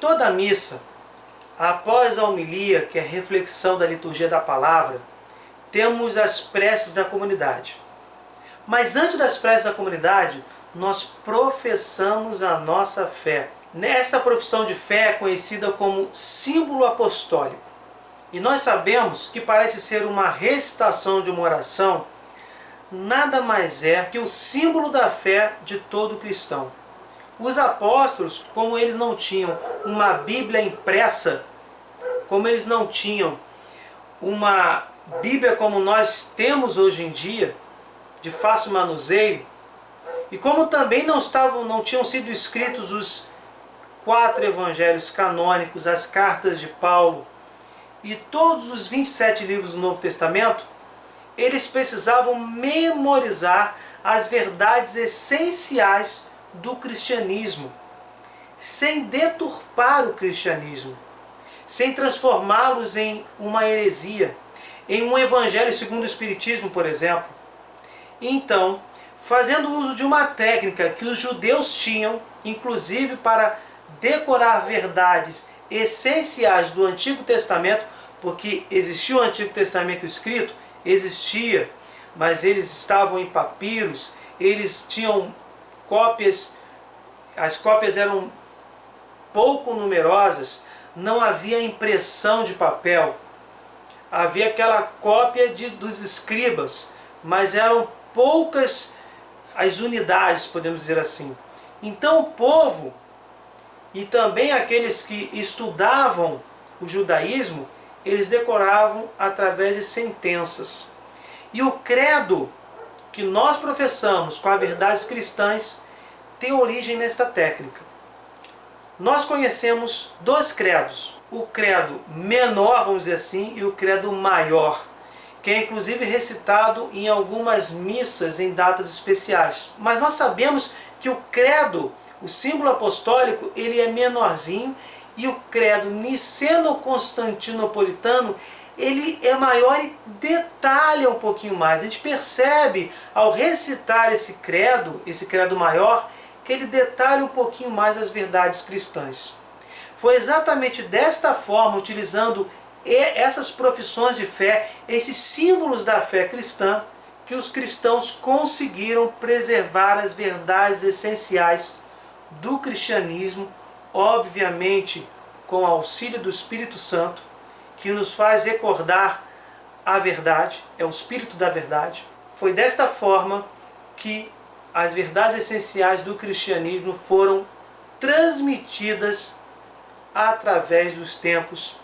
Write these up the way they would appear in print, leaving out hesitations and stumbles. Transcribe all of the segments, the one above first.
toda a missa, após a homilia, que é a reflexão da liturgia da palavra, temos as preces da comunidade. Mas antes das preces da comunidade, nós professamos a nossa fé. Essa profissão de fé é conhecida como símbolo apostólico. E nós sabemos que parece ser uma recitação de uma oração, nada mais é que o símbolo da fé de todo cristão. Os apóstolos, como eles não tinham uma Bíblia impressa, como eles não tinham uma Bíblia como nós temos hoje em dia, de fácil manuseio, e como também não tinham sido escritos os 4 evangelhos canônicos, as cartas de Paulo e todos os 27 livros do Novo Testamento, eles precisavam memorizar as verdades essenciais do cristianismo, sem deturpar o cristianismo, sem transformá-los em uma heresia, em um evangelho segundo o Espiritismo, por exemplo. Então, fazendo uso de uma técnica que os judeus tinham, inclusive para decorar verdades essenciais do Antigo Testamento, porque existia o Antigo Testamento escrito, existia, mas eles estavam em papiros, eles tinham cópias, as cópias eram pouco numerosas, não havia impressão de papel, havia aquela cópia dos escribas, mas eram poucas as unidades, podemos dizer assim. Então o povo, e também aqueles que estudavam o judaísmo, eles decoravam através de sentenças. E o credo que nós professamos com as verdades cristãs tem origem nesta técnica. Nós conhecemos 2 credos, o credo menor, vamos dizer assim, e o credo maior, que é inclusive recitado em algumas missas em datas especiais. Mas nós sabemos que o credo, o símbolo apostólico, ele é menorzinho, e o credo niceno-constantinopolitano, ele é maior e detalha um pouquinho mais. A gente percebe, ao recitar esse credo maior, que ele detalha um pouquinho mais as verdades cristãs. Foi exatamente desta forma, utilizando essas profissões de fé, esses símbolos da fé cristã, que os cristãos conseguiram preservar as verdades essenciais do cristianismo, obviamente com o auxílio do Espírito Santo, que nos faz recordar a verdade, é o Espírito da verdade. Foi desta forma que as verdades essenciais do cristianismo foram transmitidas através dos tempos,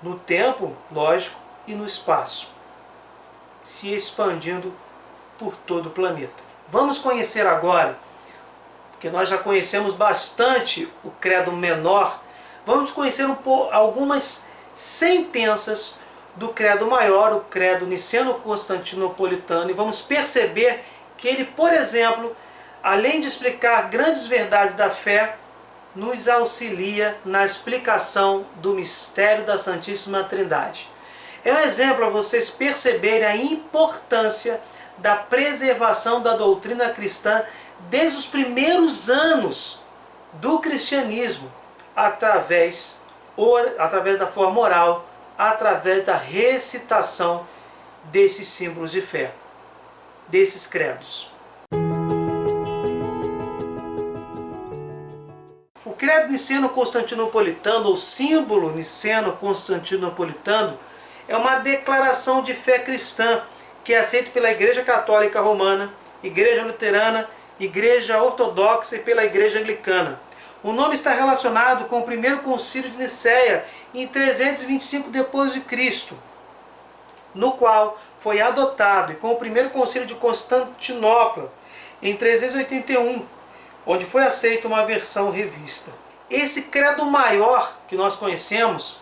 no tempo, lógico, e no espaço, se expandindo por todo o planeta. Vamos conhecer agora, porque nós já conhecemos bastante o credo menor, vamos conhecer algumas sentenças do credo maior, o credo niceno-constantinopolitano, e vamos perceber que ele, por exemplo, além de explicar grandes verdades da fé, nos auxilia na explicação do mistério da Santíssima Trindade. É um exemplo para vocês perceberem a importância da preservação da doutrina cristã desde os primeiros anos do cristianismo, através da forma oral, através da recitação desses símbolos de fé, desses credos. O credo niceno-constantinopolitano, ou símbolo niceno-constantinopolitano, é uma declaração de fé cristã que é aceito pela Igreja Católica Romana, Igreja Luterana, Igreja Ortodoxa e pela Igreja Anglicana. O nome está relacionado com o primeiro concílio de Nicéia, em 325 d.C., no qual foi adotado, e com o primeiro concílio de Constantinopla, em 381, onde foi aceita uma versão revista. Esse credo maior que nós conhecemos,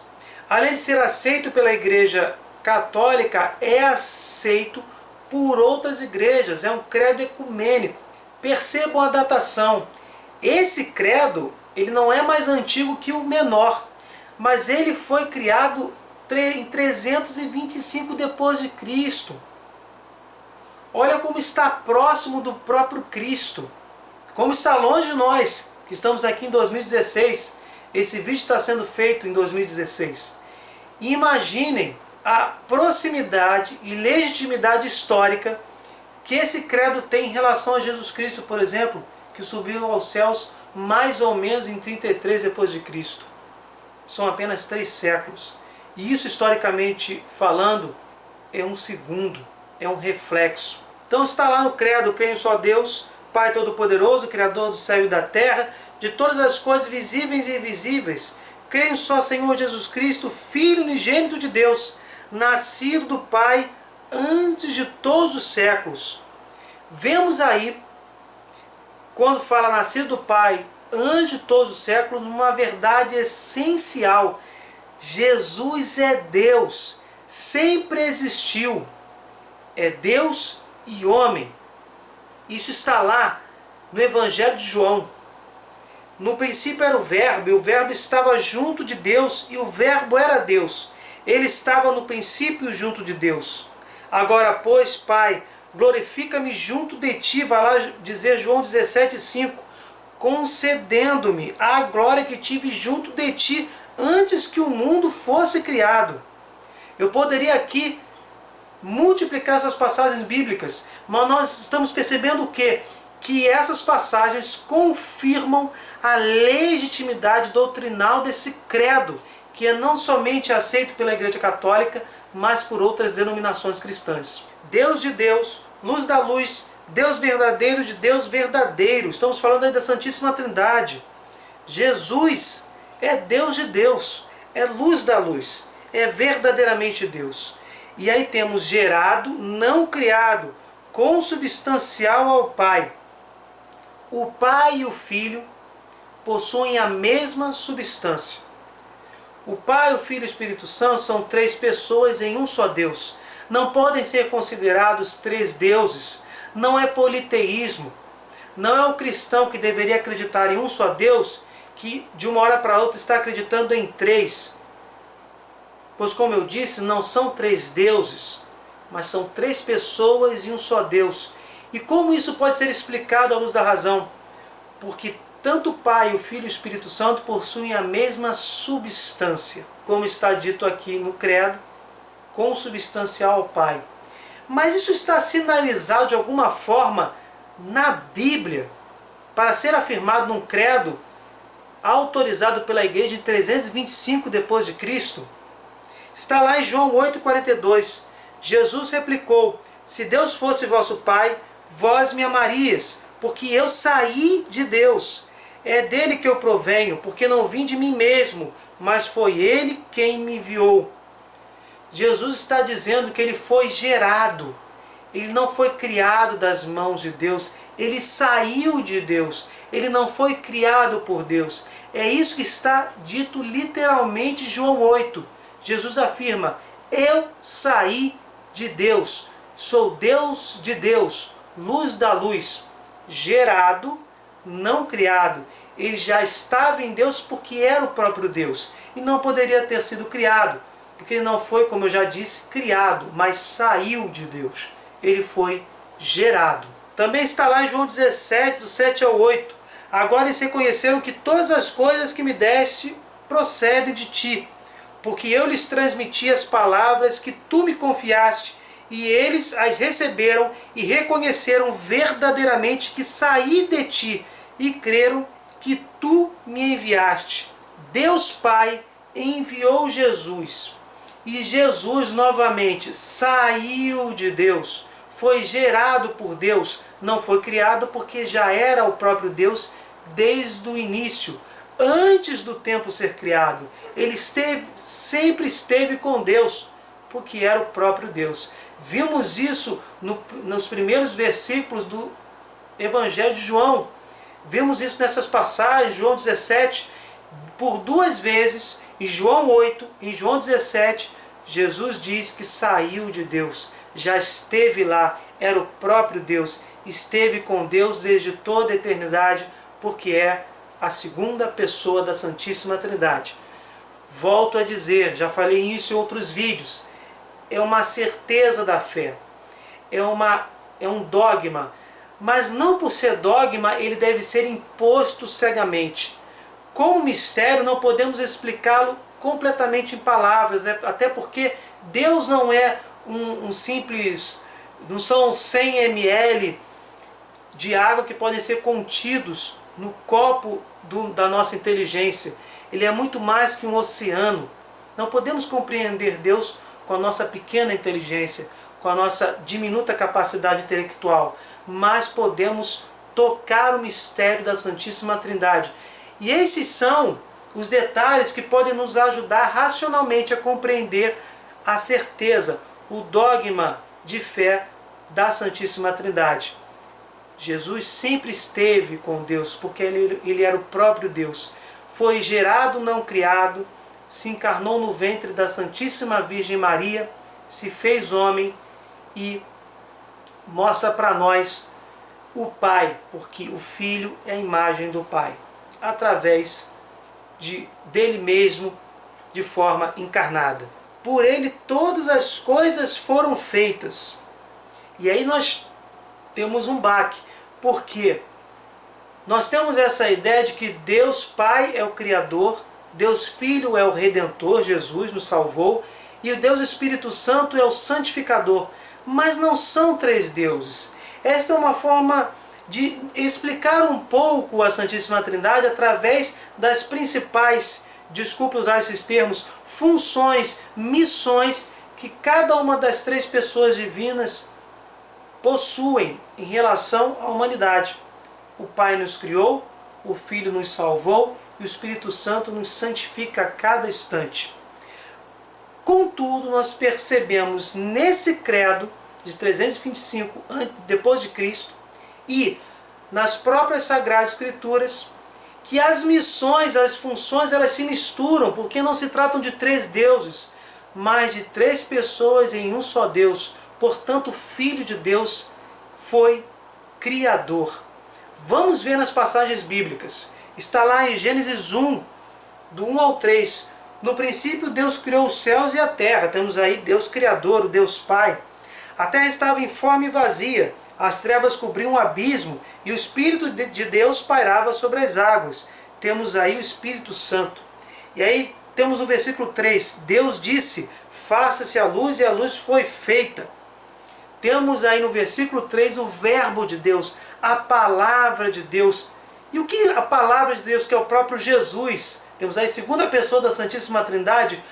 além de ser aceito pela Igreja Católica, é aceito por outras igrejas, é um credo ecumênico. Percebam a datação. Esse credo, ele não é mais antigo que o menor, mas ele foi criado em 325 d.C. Olha como está próximo do próprio Cristo, como está longe de nós, que estamos aqui em 2016. Esse vídeo está sendo feito em 2016. E imaginem a proximidade e legitimidade histórica que esse credo tem em relação a Jesus Cristo, por exemplo, que subiu aos céus mais ou menos em 33 depois de Cristo. São apenas 3 séculos. E isso, historicamente falando, é um segundo, é um reflexo. Então está lá no credo: creio em só Deus, Pai Todo-Poderoso, Criador do céu e da terra, de todas as coisas visíveis e invisíveis. Creio em só Senhor Jesus Cristo, Filho unigênito de Deus, nascido do Pai antes de todos os séculos. Vemos aí, quando fala nascido do Pai antes de todos os séculos, uma verdade essencial. Jesus é Deus, sempre existiu. É Deus e homem. Isso está lá no Evangelho de João. No princípio era o Verbo, e o Verbo estava junto de Deus, e o Verbo era Deus. Ele estava no princípio junto de Deus. Agora, pois, Pai, glorifica-me junto de ti, vai lá dizer João 17,5, concedendo-me a glória que tive junto de ti antes que o mundo fosse criado. Eu poderia aqui multiplicar essas passagens bíblicas, mas nós estamos percebendo o quê? Que essas passagens confirmam a legitimidade doutrinal desse credo, que é não somente aceito pela Igreja Católica, mas por outras denominações cristãs. Deus de Deus, luz da luz, Deus verdadeiro de Deus verdadeiro. Estamos falando aí da Santíssima Trindade. Jesus é Deus de Deus, é luz da luz, é verdadeiramente Deus. E aí temos gerado, não criado, consubstancial ao Pai. O Pai e o Filho possuem a mesma substância. O Pai, o Filho e o Espírito Santo são 3 pessoas em um só Deus. Não podem ser considerados 3 deuses. Não é politeísmo. Não é o cristão que deveria acreditar em um só Deus que de uma hora para outra está acreditando em 3. Pois, como eu disse, não são 3 deuses, mas são 3 pessoas e um só Deus. E como isso pode ser explicado à luz da razão? Porque tanto o Pai, o Filho e o Espírito Santo possuem a mesma substância, como está dito aqui no credo, consubstancial ao Pai. Mas isso está sinalizado de alguma forma na Bíblia, para ser afirmado num credo autorizado pela Igreja em 325 depois de Cristo? Está lá em João 8,42. Jesus replicou: se Deus fosse vosso Pai, vós me amarias, porque eu saí de Deus. É dele que eu provenho, porque não vim de mim mesmo, mas foi ele quem me enviou. Jesus está dizendo que ele foi gerado. Ele não foi criado das mãos de Deus. Ele saiu de Deus. Ele não foi criado por Deus. É isso que está dito literalmente em João 8. Jesus afirma: eu saí de Deus. Sou Deus de Deus, luz da luz, gerado, não criado. Ele já estava em Deus porque era o próprio Deus. E não poderia ter sido criado, porque ele não foi, como eu já disse, criado, mas saiu de Deus. Ele foi gerado. Também está lá em João 17, do 7 ao 8. Agora eles reconheceram que todas as coisas que me deste procedem de ti, porque eu lhes transmiti as palavras que tu me confiaste, e eles as receberam e reconheceram verdadeiramente que saí de ti, e creram que tu me enviaste. Deus Pai enviou Jesus, e Jesus novamente saiu de Deus, foi gerado por Deus, não foi criado porque já era o próprio Deus desde o início, antes do tempo ser criado. Ele sempre esteve com Deus, porque era o próprio Deus. Vimos isso nos primeiros versículos do Evangelho de João. Vimos isso nessas passagens, João 17, por 2 vezes, em João 8, em João 17, Jesus diz que saiu de Deus, já esteve lá, era o próprio Deus, esteve com Deus desde toda a eternidade, porque é a segunda pessoa da Santíssima Trindade. Volto a dizer, já falei isso em outros vídeos, é uma certeza da fé, é um dogma, mas não por ser dogma ele deve ser imposto cegamente. como mistério, não podemos explicá-lo completamente em palavras, né? Até porque Deus não é um simples, não são 100 ml de água que podem ser contidos no copo da nossa inteligência. Ele é muito mais que um oceano. Não podemos compreender Deus com a nossa pequena inteligência, com a nossa diminuta capacidade intelectual, mas podemos tocar o mistério da Santíssima Trindade. E esses são os detalhes que podem nos ajudar racionalmente a compreender a certeza, o dogma de fé da Santíssima Trindade. Jesus sempre esteve com Deus, porque ele era o próprio Deus. Foi gerado, não criado, se encarnou no ventre da Santíssima Virgem Maria, se fez homem e mostra para nós o Pai, porque o Filho é a imagem do Pai, através dele mesmo, de forma encarnada. Por ele todas as coisas foram feitas. E aí nós temos um baque, porque nós temos essa ideia de que Deus Pai é o Criador, Deus Filho é o Redentor, Jesus nos salvou, e o Deus Espírito Santo é o Santificador. Mas não são três deuses. Esta é uma forma de explicar um pouco a Santíssima Trindade através das principais, desculpe usar esses termos, funções, missões que cada uma das três pessoas divinas possuem em relação à humanidade. O Pai nos criou, o Filho nos salvou e o Espírito Santo nos santifica a cada instante. Contudo, nós percebemos nesse credo de 325 depois de Cristo e nas próprias Sagradas Escrituras que as missões, as funções, elas se misturam, porque não se tratam de três deuses, mas de três pessoas em um só Deus. Portanto, o Filho de Deus foi Criador. Vamos ver nas passagens bíblicas. Está lá em Gênesis 1, do 1 ao 3. No princípio Deus criou os céus e a terra. Temos aí Deus Criador, o Deus Pai. A terra estava informe e vazia. As trevas cobriam o abismo e o Espírito de Deus pairava sobre as águas. Temos aí o Espírito Santo. E aí temos no versículo 3, Deus disse, faça-se a luz, e a luz foi feita. Temos aí no versículo 3 o verbo de Deus, a palavra de Deus. E o que a palavra de Deus, que é o próprio Jesus? Temos aí a segunda pessoa da Santíssima Trindade,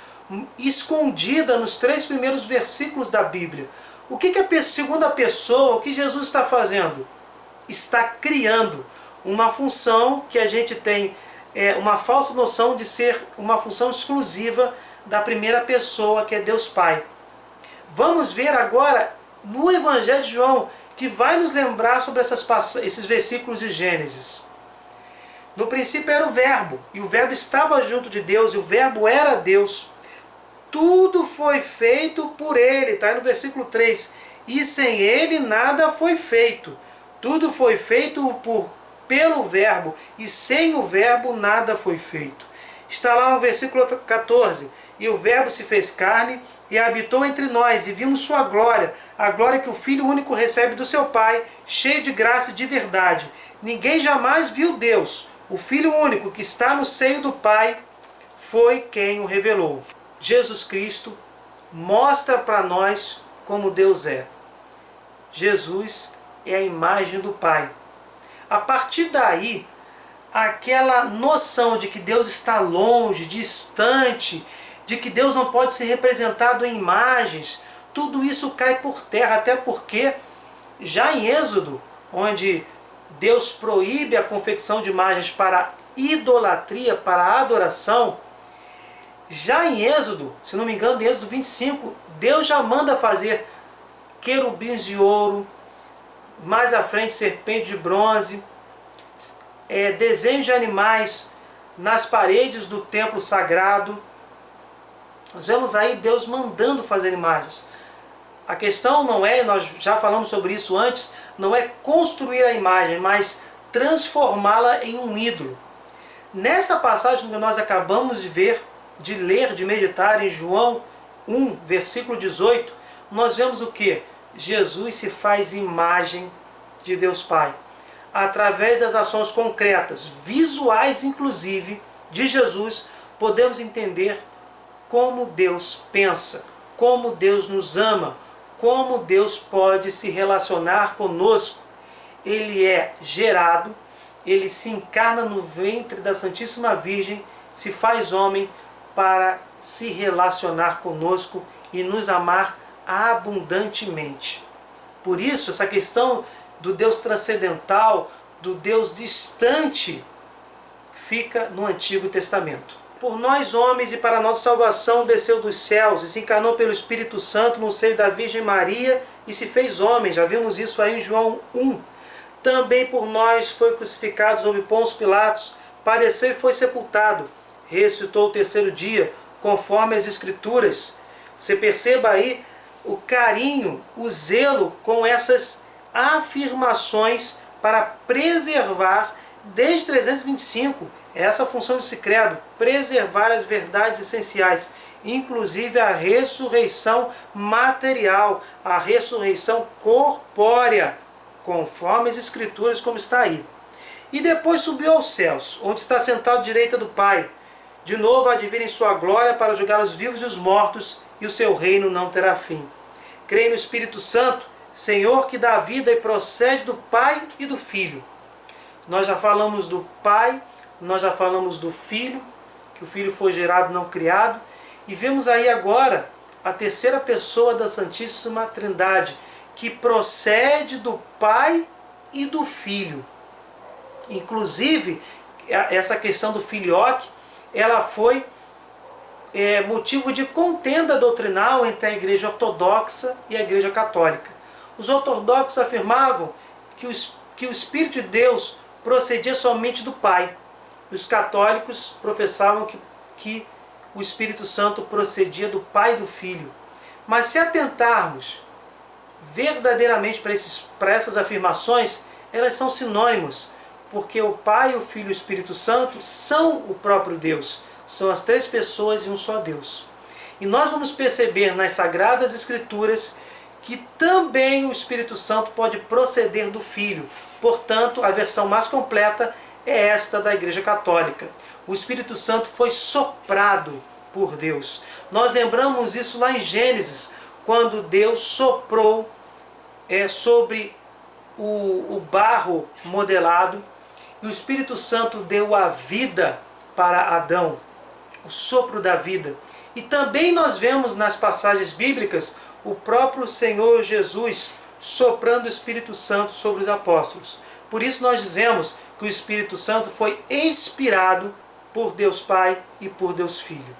escondida nos três primeiros versículos da Bíblia. O que a segunda pessoa, o que Jesus está fazendo? Está criando uma função que a gente tem uma falsa noção de ser uma função exclusiva da primeira pessoa, que é Deus Pai. Vamos ver agora no Evangelho de João, que vai nos lembrar sobre esses versículos de Gênesis. No princípio era o Verbo, e o Verbo estava junto de Deus, e o Verbo era Deus. Tudo foi feito por ele, está aí no versículo 3. E sem ele nada foi feito. Tudo foi feito pelo Verbo, e sem o Verbo nada foi feito. Está lá no versículo 14. E o Verbo se fez carne e habitou entre nós, e vimos sua glória, a glória que o Filho único recebe do seu Pai, cheio de graça e de verdade. Ninguém jamais viu Deus. O Filho único que está no seio do Pai foi quem o revelou. Jesus Cristo mostra para nós como Deus é. Jesus é a imagem do Pai. A partir daí, aquela noção de que Deus está longe, distante, de que Deus não pode ser representado em imagens, tudo isso cai por terra, até porque já em Êxodo, onde Deus proíbe a confecção de imagens para idolatria, para adoração, já em Êxodo, se não me engano, em Êxodo 25, Deus já manda fazer querubins de ouro, mais à frente serpente de bronze, desenhos de animais nas paredes do templo sagrado. Nós vemos aí Deus mandando fazer imagens. A questão não é, nós já falamos sobre isso antes, não é construir a imagem, mas transformá-la em um ídolo. Nesta passagem que nós acabamos de ver, de ler, de meditar em João 1, versículo 18, nós vemos o que? Jesus se faz imagem de Deus Pai, através das ações concretas, visuais inclusive, de Jesus, podemos entender como Deus pensa, como Deus nos ama, como Deus pode se relacionar conosco. Ele é gerado, ele se encarna no ventre da Santíssima Virgem, se faz homem para se relacionar conosco e nos amar abundantemente. Por isso, essa questão do Deus transcendental, do Deus distante, fica no Antigo Testamento. Por nós homens e para nossa salvação desceu dos céus e se encarnou pelo Espírito Santo no seio da Virgem Maria e se fez homem. Já vimos isso aí em João 1. Também por nós foi crucificado sob Pôncio Pilatos, padeceu e foi sepultado. Ressuscitou o terceiro dia, conforme as Escrituras. Você perceba aí o carinho, o zelo com essas afirmações para preservar, desde 325, essa função desse credo, preservar as verdades essenciais, inclusive a ressurreição material, a ressurreição corpórea, conforme as Escrituras, como está aí. E depois subiu aos céus, onde está sentado à direita do Pai. De novo há de vir em sua glória para julgar os vivos e os mortos, e o seu reino não terá fim. Creio no Espírito Santo, Senhor que dá vida e procede do Pai e do Filho. Nós já falamos do Pai, nós já falamos do Filho, que o Filho foi gerado, não criado. E vemos aí agora a terceira pessoa da Santíssima Trindade, que procede do Pai e do Filho. Inclusive, essa questão do filioque, ela foi motivo de contenda doutrinal entre a Igreja Ortodoxa e a Igreja Católica. Os ortodoxos afirmavam que o Espírito de Deus procedia somente do Pai. Os católicos professavam que o Espírito Santo procedia do Pai e do Filho. Mas se atentarmos verdadeiramente para essas afirmações, elas são sinônimos, porque o Pai, o Filho e o Espírito Santo são o próprio Deus. São as três pessoas e um só Deus. E nós vamos perceber nas Sagradas Escrituras que também o Espírito Santo pode proceder do Filho. Portanto, a versão mais completa é esta da Igreja Católica. O Espírito Santo foi soprado por Deus. Nós lembramos isso lá em Gênesis, quando Deus soprou sobre o barro modelado, e o Espírito Santo deu a vida para Adão, o sopro da vida. E também nós vemos nas passagens bíblicas o próprio Senhor Jesus soprando o Espírito Santo sobre os apóstolos. Por isso nós dizemos que o Espírito Santo foi inspirado por Deus Pai e por Deus Filho.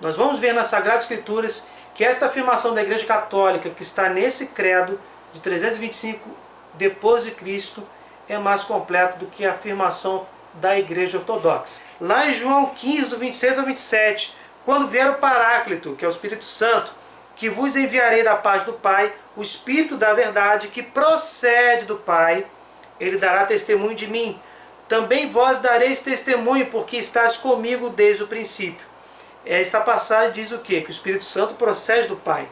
Nós vamos ver nas Sagradas Escrituras que esta afirmação da Igreja Católica, que está nesse credo de 325 depois de Cristo, é mais completa do que a afirmação da Igreja Ortodoxa. Lá em João 15, do 26 ao 27, quando vier o Paráclito, que é o Espírito Santo, que vos enviarei da parte do Pai, o Espírito da verdade, que procede do Pai, ele dará testemunho de mim. Também vós dareis testemunho, porque estás comigo desde o princípio. Esta passagem diz o quê? Que o Espírito Santo procede do Pai.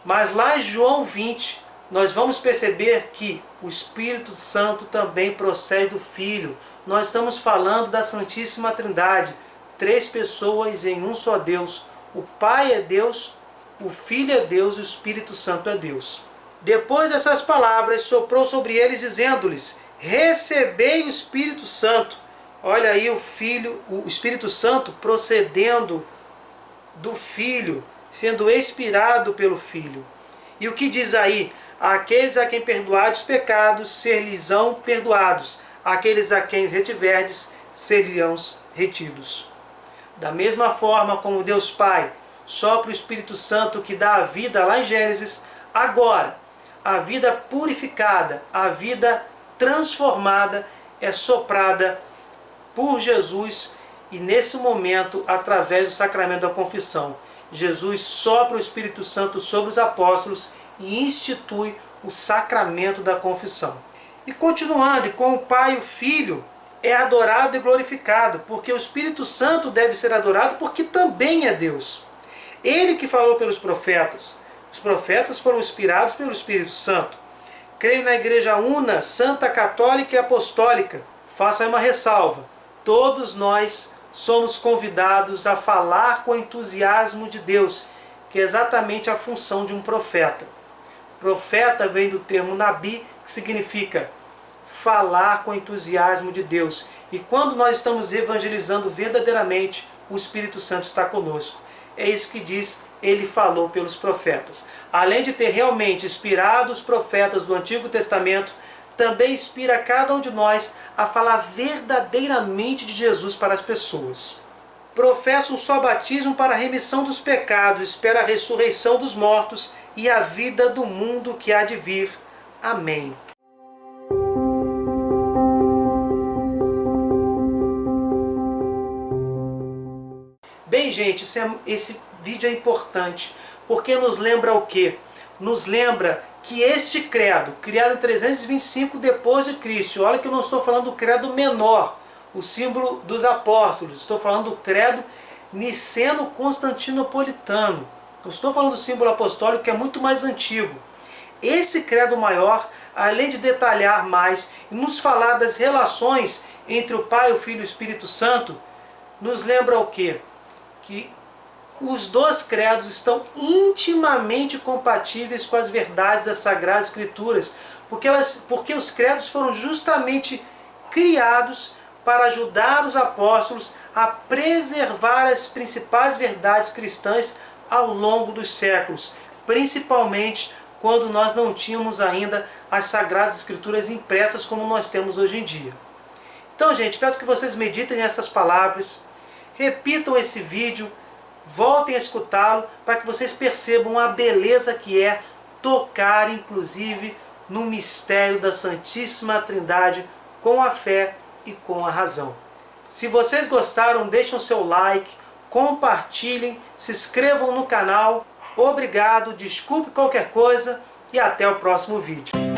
Mas lá em João 20, nós vamos perceber que o Espírito Santo também procede do Filho. Nós estamos falando da Santíssima Trindade, três pessoas em um só Deus. O Pai é Deus, o Filho é Deus e o Espírito Santo é Deus. Depois dessas palavras, soprou sobre eles, dizendo-lhes: recebei o Espírito Santo. Olha aí o Espírito Santo procedendo do Filho, sendo expirado pelo Filho. E o que diz aí? Aqueles a quem perdoados os pecados, ser-lhes-ão perdoados. Aqueles a quem retiverdes, ser-lhes-ão retidos. Da mesma forma como Deus Pai sopra o Espírito Santo que dá a vida lá em Gênesis, agora a vida purificada, a vida transformada é soprada por Jesus, e nesse momento, através do sacramento da confissão, Jesus sopra o Espírito Santo sobre os apóstolos e institui o sacramento da confissão. E continuando, com o Pai e o Filho é adorado e glorificado, porque o Espírito Santo deve ser adorado porque também é Deus. Ele que falou pelos profetas. Os profetas foram inspirados pelo Espírito Santo. Creio na Igreja Una, Santa, Católica e Apostólica. Faça aí uma ressalva. Todos nós somos convidados a falar com entusiasmo de Deus, que é exatamente a função de um profeta. Profeta vem do termo nabi, que significa falar com entusiasmo de Deus. E quando nós estamos evangelizando verdadeiramente, o Espírito Santo está conosco. É isso que diz, ele falou pelos profetas. Além de ter realmente inspirado os profetas do Antigo Testamento, também inspira cada um de nós a falar verdadeiramente de Jesus para as pessoas. Professa um só batismo para a remissão dos pecados, espera a ressurreição dos mortos e a vida do mundo que há de vir. Amém. Bem, gente, esse vídeo é importante, porque nos lembra o quê? Nos lembra que este credo, criado em 325 depois de Cristo, olha que eu não estou falando do credo menor, o símbolo dos apóstolos, estou falando do credo niceno-constantinopolitano. Eu estou falando do símbolo apostólico, que é muito mais antigo. Esse credo maior, além de detalhar mais e nos falar das relações entre o Pai, o Filho e o Espírito Santo, nos lembra o quê? Que os dois credos estão intimamente compatíveis com as verdades das Sagradas Escrituras, porque os credos foram justamente criados para ajudar os apóstolos a preservar as principais verdades cristãs ao longo dos séculos, principalmente quando nós não tínhamos ainda as Sagradas Escrituras impressas como nós temos hoje em dia. Então, gente, peço que vocês meditem nessas palavras, repitam esse vídeo, voltem a escutá-lo para que vocês percebam a beleza que é tocar, inclusive, no mistério da Santíssima Trindade com a fé e com a razão. Se vocês gostaram, deixem o seu like, compartilhem, se inscrevam no canal. Obrigado, desculpe qualquer coisa e até o próximo vídeo.